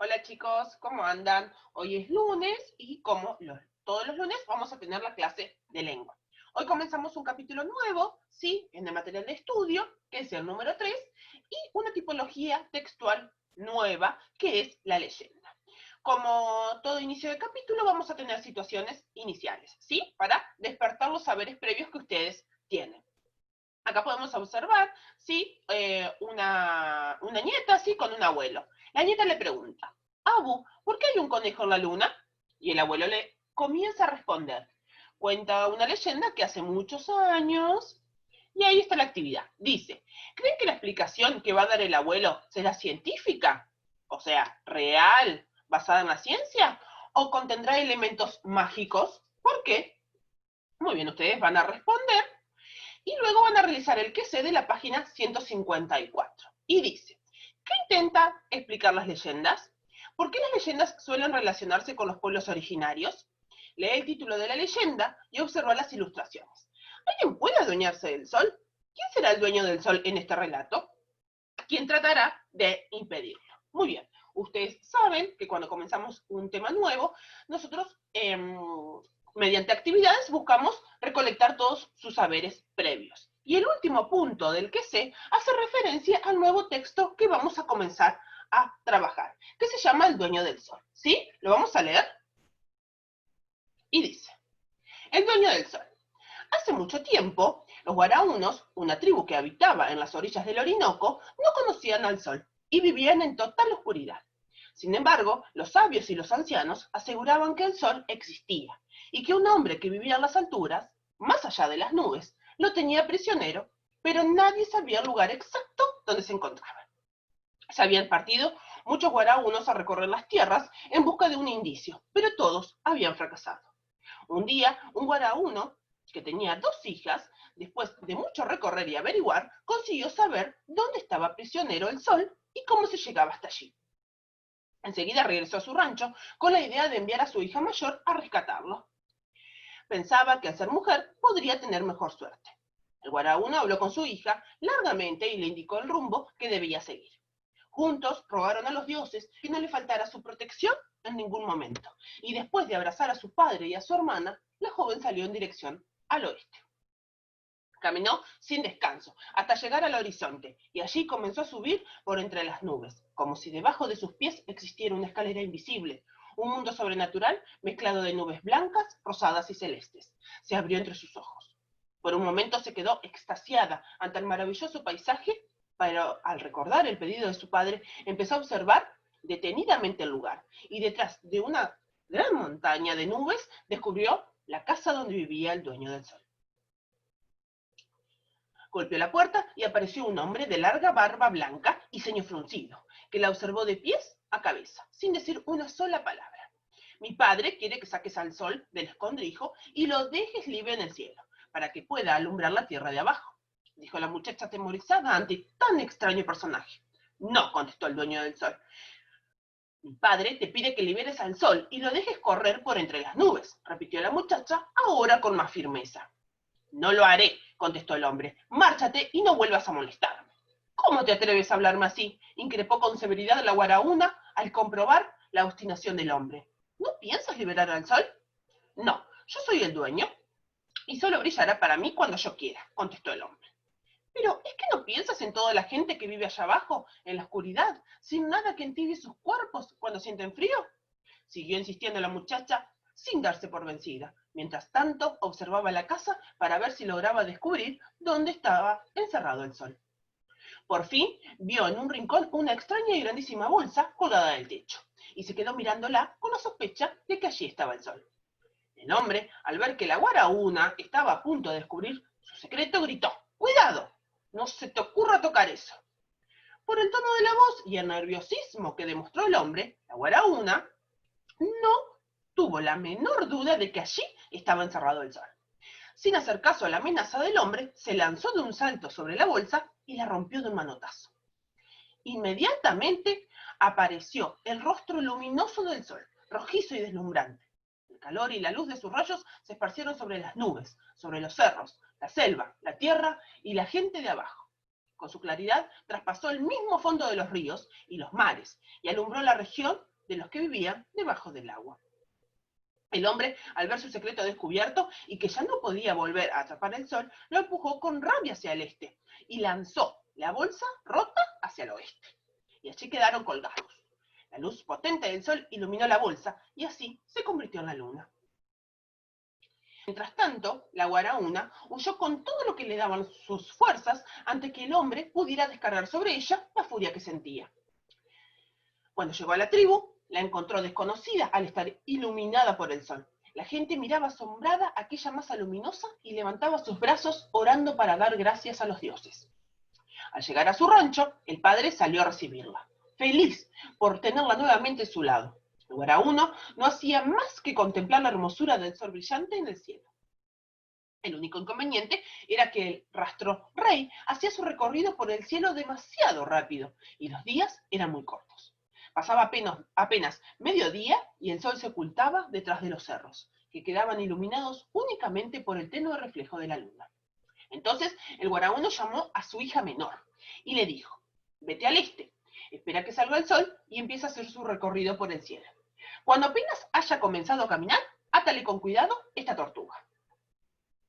Hola chicos, ¿cómo andan? Hoy es lunes y todos los lunes vamos a tener la clase de lengua. Hoy comenzamos un capítulo nuevo, ¿sí? En el material de estudio, que es el número 3, y una tipología textual nueva, que es la leyenda. Como todo inicio de capítulo, vamos a tener situaciones iniciales, ¿sí? Para despertar los saberes previos que ustedes tienen. Acá podemos observar, ¿sí? Una nieta, ¿sí? Con un abuelo. La nieta le pregunta, Abu, ¿por qué hay un conejo en la luna? Y el abuelo le comienza a responder. Cuenta una leyenda que hace muchos años, y ahí está la actividad. Dice, ¿creen que la explicación que va a dar el abuelo será científica? O sea, real, basada en la ciencia, o contendrá elementos mágicos? ¿Por qué? Muy bien, ustedes van a responder y luego van a realizar el que sé de la página 154. Y dice, ¿qué intenta explicar las leyendas? ¿Por qué las leyendas suelen relacionarse con los pueblos originarios? Lee el título de la leyenda y observa las ilustraciones. ¿Alguien puede adueñarse del sol? ¿Quién será el dueño del sol en este relato? ¿Quién tratará de impedirlo? Muy bien, ustedes saben que cuando comenzamos un tema nuevo, nosotros mediante actividades buscamos recolectar todos sus saberes previos. Y el último punto del que sé hace referencia al nuevo texto que vamos a comenzar a trabajar, que se llama El Dueño del Sol. ¿Sí? ¿Lo vamos a leer? Y dice, El Dueño del Sol. Hace mucho tiempo, los guaraunos, una tribu que habitaba en las orillas del Orinoco, no conocían al sol y vivían en total oscuridad. Sin embargo, los sabios y los ancianos aseguraban que el sol existía y que un hombre que vivía en las alturas, más allá de las nubes, lo tenía prisionero, pero nadie sabía el lugar exacto donde se encontraba. Se habían partido muchos guaraunos a recorrer las tierras en busca de un indicio, pero todos habían fracasado. Un día, un guarauno, que tenía 2 hijas, después de mucho recorrer y averiguar, consiguió saber dónde estaba prisionero el sol y cómo se llegaba hasta allí. Enseguida regresó a su rancho con la idea de enviar a su hija mayor a rescatarlo. Pensaba que al ser mujer podría tener mejor suerte. El guarauno habló con su hija largamente y le indicó el rumbo que debía seguir. Juntos rogaron a los dioses que no le faltara su protección en ningún momento, y después de abrazar a su padre y a su hermana, la joven salió en dirección al oeste. Caminó sin descanso hasta llegar al horizonte, y allí comenzó a subir por entre las nubes, como si debajo de sus pies existiera una escalera invisible, un mundo sobrenatural mezclado de nubes blancas, rosadas y celestes. Se abrió entre sus ojos. Por un momento se quedó extasiada ante el maravilloso paisaje, pero al recordar el pedido de su padre, empezó a observar detenidamente el lugar, y detrás de una gran montaña de nubes descubrió la casa donde vivía el dueño del sol. Golpeó la puerta y apareció un hombre de larga barba blanca y ceño fruncido, que la observó de pies a cabeza, sin decir una sola palabra. Mi padre quiere que saques al sol del escondrijo y lo dejes libre en el cielo, para que pueda alumbrar la tierra de abajo, dijo la muchacha atemorizada ante tan extraño personaje. No, contestó el dueño del sol. Mi padre te pide que liberes al sol y lo dejes correr por entre las nubes, repitió la muchacha, ahora con más firmeza. No lo haré, contestó el hombre. Márchate y no vuelvas a molestarme. ¿Cómo te atreves a hablarme así? Increpó con severidad la guaraúna al comprobar la obstinación del hombre. ¿No piensas liberar al sol? No, yo soy el dueño y solo brillará para mí cuando yo quiera, contestó el hombre. Pero ¿es que no piensas en toda la gente que vive allá abajo, en la oscuridad, sin nada que entibie sus cuerpos cuando sienten frío? Siguió insistiendo la muchacha sin darse por vencida. Mientras tanto, observaba la casa para ver si lograba descubrir dónde estaba encerrado el sol. Por fin, vio en un rincón una extraña y grandísima bolsa colgada del techo, y se quedó mirándola con la sospecha de que allí estaba el sol. El hombre, al ver que la guaraúna estaba a punto de descubrir su secreto, gritó, ¡Cuidado! No se te ocurra tocar eso. Por el tono de la voz y el nerviosismo que demostró el hombre, la guaraúna no tuvo la menor duda de que allí estaba encerrado el sol. Sin hacer caso a la amenaza del hombre, se lanzó de un salto sobre la bolsa y la rompió de un manotazo. Inmediatamente apareció el rostro luminoso del sol, rojizo y deslumbrante. El calor y la luz de sus rayos se esparcieron sobre las nubes, sobre los cerros, la selva, la tierra y la gente de abajo. Con su claridad traspasó el mismo fondo de los ríos y los mares y alumbró la región de los que vivían debajo del agua. El hombre, al ver su secreto descubierto y que ya no podía volver a atrapar el sol, lo empujó con rabia hacia el este y lanzó la bolsa rota hacia el oeste. Y allí quedaron colgados. La luz potente del sol iluminó la bolsa y así se convirtió en la luna. Mientras tanto, la guaraúna huyó con todo lo que le daban sus fuerzas antes que el hombre pudiera descargar sobre ella la furia que sentía. Cuando llegó a la tribu, la encontró desconocida al estar iluminada por el sol. La gente miraba asombrada aquella masa luminosa y levantaba sus brazos orando para dar gracias a los dioses. Al llegar a su rancho, el padre salió a recibirla, feliz por tenerla nuevamente a su lado. El guaraúno no hacía más que contemplar la hermosura del sol brillante en el cielo. El único inconveniente era que el rastro rey hacía su recorrido por el cielo demasiado rápido y los días eran muy cortos. Pasaba apenas mediodía y el sol se ocultaba detrás de los cerros, que quedaban iluminados únicamente por el tenue reflejo de la luna. Entonces el guaraúno llamó a su hija menor y le dijo: vete al este, espera que salga el sol y empieza a hacer su recorrido por el cielo. Cuando apenas haya comenzado a caminar, átale con cuidado esta tortuga.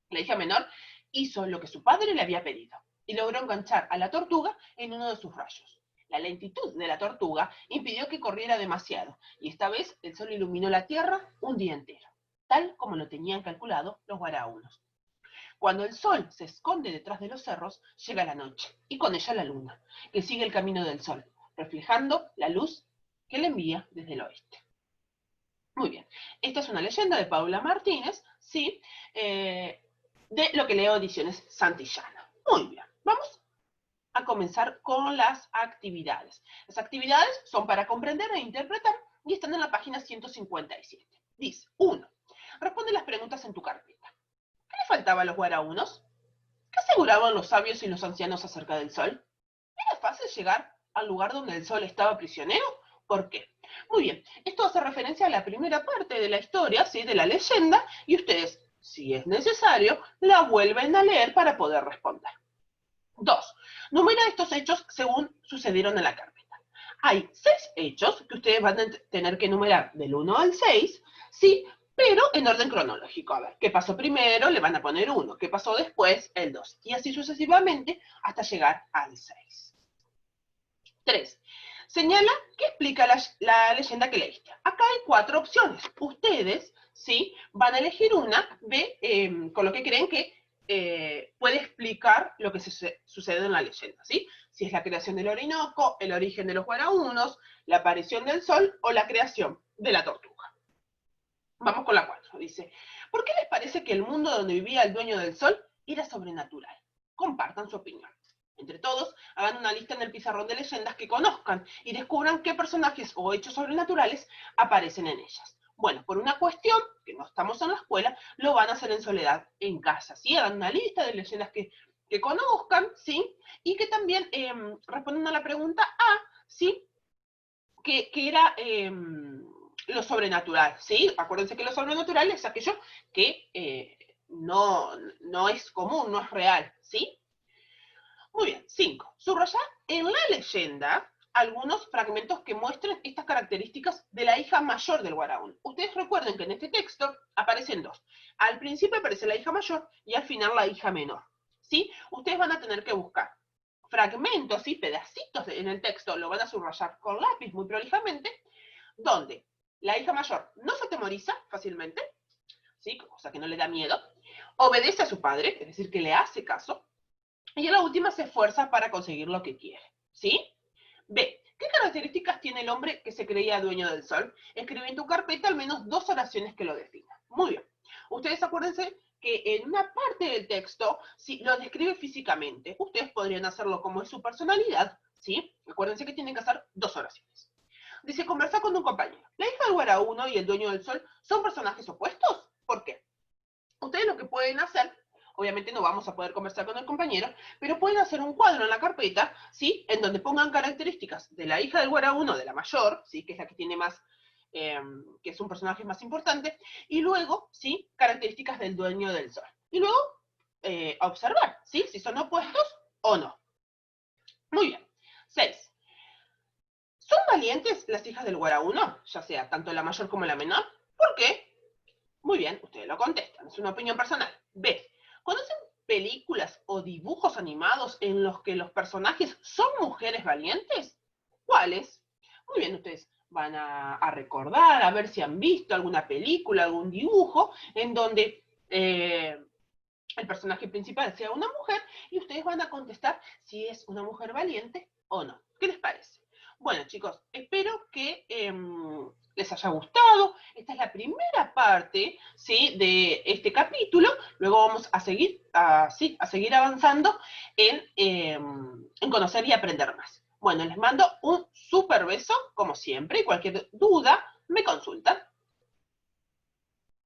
La hija menor hizo lo que su padre le había pedido y logró enganchar a la tortuga en uno de sus rayos. La lentitud de la tortuga impidió que corriera demasiado, y esta vez el sol iluminó la tierra un día entero, tal como lo tenían calculado los guaraúnos. Cuando el sol se esconde detrás de los cerros, llega la noche, y con ella la luna, que sigue el camino del sol, reflejando la luz que le envía desde el oeste. Muy bien, esta es una leyenda de Paula Martínez, ¿sí? De Lo que leo Ediciones Santillana. Muy bien, vamos a comenzar con las actividades. Las actividades son para comprender e interpretar y están en la página 157. Dice: 1. Responde las preguntas en tu carpeta. ¿Qué le faltaba a los guaraúnos? ¿Qué aseguraban los sabios y los ancianos acerca del sol? ¿Era fácil llegar al lugar donde el sol estaba prisionero? ¿Por qué? Muy bien, esto hace referencia a la primera parte de la historia, ¿sí? De la leyenda, y ustedes, si es necesario, la vuelven a leer para poder responder. 2. Numera estos hechos según sucedieron en la carpeta. Hay 6 hechos que ustedes van a tener que numerar del 1 al 6, ¿sí? Pero en orden cronológico. A ver, ¿qué pasó primero? Le van a poner 1. ¿Qué pasó después? El 2. Y así sucesivamente hasta llegar al 6. 3. Señala qué explica la leyenda que leíste. Acá hay 4 opciones. Ustedes, ¿sí? Van a elegir una de con lo que creen que puede explicar lo que sucede en la leyenda, ¿sí? Si es la creación del Orinoco, el origen de los guaraúnos, la aparición del sol o la creación de la tortuga. Vamos con la 4. Dice: ¿por qué les parece que el mundo donde vivía el dueño del sol era sobrenatural? Compartan su opinión. Entre todos, hagan una lista en el pizarrón de leyendas que conozcan y descubran qué personajes o hechos sobrenaturales aparecen en ellas. Bueno, por una cuestión, que no estamos en la escuela, lo van a hacer en soledad en casa, ¿sí? Hagan una lista de leyendas que conozcan, ¿sí? Y que también respondan a la pregunta A, ¿sí? Que era lo sobrenatural, ¿sí? Acuérdense que lo sobrenatural es aquello que no es común, no es real, ¿sí? Muy bien, 5. Subrayar en la leyenda algunos fragmentos que muestren estas características de la hija mayor del guaraún. Ustedes recuerden que en este texto aparecen 2. Al principio aparece la hija mayor y al final la hija menor, ¿sí? Ustedes van a tener que buscar fragmentos y pedacitos en el texto, lo van a subrayar con lápiz muy prolijamente, donde la hija mayor no se atemoriza fácilmente, ¿sí? O sea que no le da miedo, obedece a su padre, es decir, que le hace caso, y en la última se esfuerza para conseguir lo que quiere, ¿sí? B. ¿Qué características tiene el hombre que se creía dueño del sol? Escribe en tu carpeta al menos 2 oraciones que lo definan. Muy bien. Ustedes acuérdense que en una parte del texto si lo describe físicamente. Ustedes podrían hacerlo como es su personalidad, ¿sí? Acuérdense que tienen que hacer 2 oraciones. Dice: conversar con un compañero. La hija del guaraúno y el dueño del sol son personajes opuestos. ¿Por qué? Ustedes lo que pueden hacer, obviamente no vamos a poder conversar con el compañero, pero pueden hacer un cuadro en la carpeta, ¿sí? En donde pongan características de la hija del guaraúno, de la mayor, ¿sí? Que es la que tiene más, que es un personaje más importante, y luego, ¿sí? Características del dueño del sol. Y luego, observar, ¿sí? Si son opuestos o no. Muy bien. 6. ¿Son valientes las hijas del Guarauno? Ya sea tanto la mayor como la menor. ¿Por qué? Muy bien, ustedes lo contestan, es una opinión personal. B. ¿Conocen películas o dibujos animados en los que los personajes son mujeres valientes? ¿Cuáles? Muy bien, ustedes van a recordar, a ver si han visto alguna película, algún dibujo, en donde el personaje principal sea una mujer, y ustedes van a contestar si es una mujer valiente o no. ¿Qué les parece? Bueno, chicos, espero que les haya gustado. Esta es la primera parte, ¿sí?, de este capítulo. Luego vamos a seguir, a seguir avanzando en conocer y aprender más. Bueno, les mando un súper beso, como siempre, y cualquier duda me consultan.